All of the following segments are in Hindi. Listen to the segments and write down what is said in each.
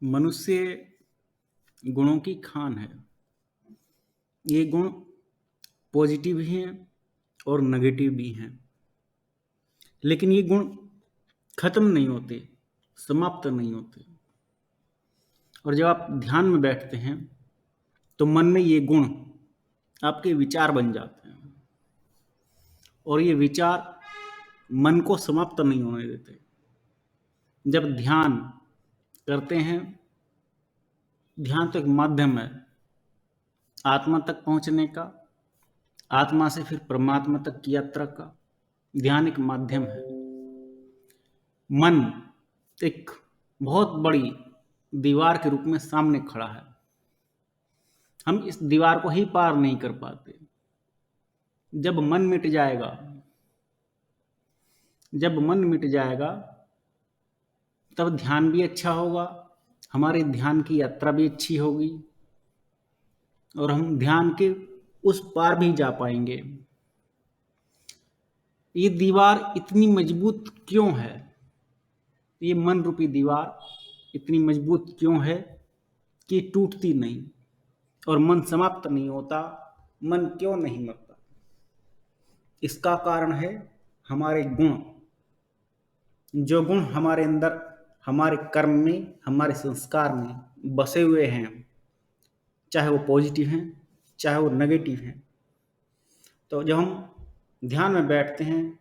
मनुष्य गुणों की खान है। ये गुण पॉजिटिव भी हैं और नेगेटिव भी हैं, लेकिन ये गुण खत्म नहीं होते, समाप्त नहीं होते। और जब आप ध्यान में बैठते हैं तो मन में ये गुण आपके विचार बन जाते हैं, और ये विचार मन को समाप्त नहीं होने देते। जब ध्यान करते हैं, ध्यान तो एक माध्यम है आत्मा तक पहुंचने का, आत्मा से फिर परमात्मा तक की यात्रा का। ध्यान एक माध्यम है। मन एक बहुत बड़ी दीवार के रूप में सामने खड़ा है। हम इस दीवार को ही पार नहीं कर पाते। जब मन मिट जाएगा, जब मन मिट जाएगा तब ध्यान भी अच्छा होगा, हमारे ध्यान की यात्रा भी अच्छी होगी, और हम ध्यान के उस पार भी जा पाएंगे। ये दीवार इतनी मजबूत क्यों है? ये मन रूपी दीवार इतनी मजबूत क्यों है कि टूटती नहीं और मन समाप्त नहीं होता? मन क्यों नहीं मरता? इसका कारण है हमारे गुण। जो गुण हमारे अंदर, हमारे कर्म में, हमारे संस्कार में बसे हुए हैं, चाहे वो पॉजिटिव हैं चाहे वो नेगेटिव हैं। तो जब हम ध्यान में बैठते हैं,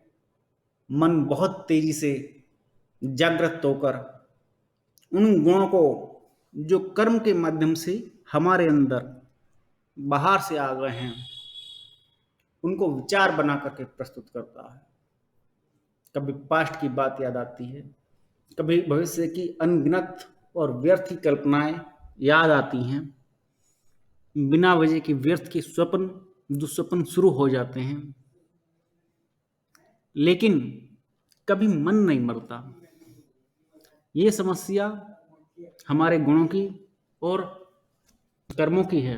मन बहुत तेजी से जागृत होकर उन गुणों को जो कर्म के माध्यम से हमारे अंदर बाहर से आ गए हैं, उनको विचार बना करके प्रस्तुत करता है। कभी पास्ट की बात याद आती है, कभी भविष्य की अनगिनत और व्यर्थ कल्पनाएं याद आती हैं। बिना वजह के व्यर्थ के स्वप्न, दुस्वप्न शुरू हो जाते हैं, लेकिन कभी मन नहीं मरता। ये समस्या हमारे गुणों की और कर्मों की है,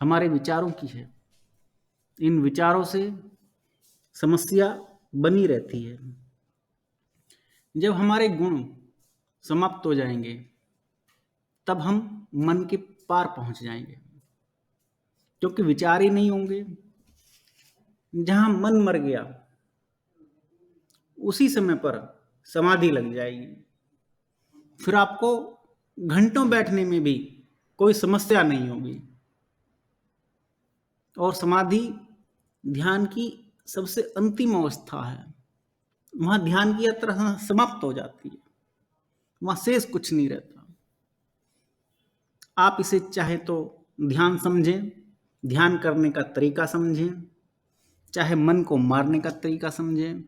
हमारे विचारों की है। इन विचारों से समस्या बनी रहती है। जब हमारे गुण समाप्त हो जाएंगे तब हम मन के पार पहुंच जाएंगे, क्योंकि विचार ही नहीं होंगे। जहां मन मर गया उसी समय पर समाधि लग जाएगी। फिर आपको घंटों बैठने में भी कोई समस्या नहीं होगी। और समाधि ध्यान की सबसे अंतिम अवस्था है। वहां ध्यान की यात्रा समाप्त हो जाती है, वहां शेष कुछ नहीं रहता। आप इसे चाहे तो ध्यान समझें, ध्यान करने का तरीका समझें, चाहे मन को मारने का तरीका समझें,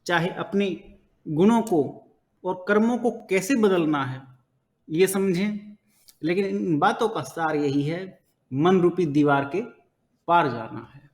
चाहे अपने गुणों को और कर्मों को कैसे बदलना है ये समझें। लेकिन इन बातों का सार यही है, मन रूपी दीवार के पार जाना है।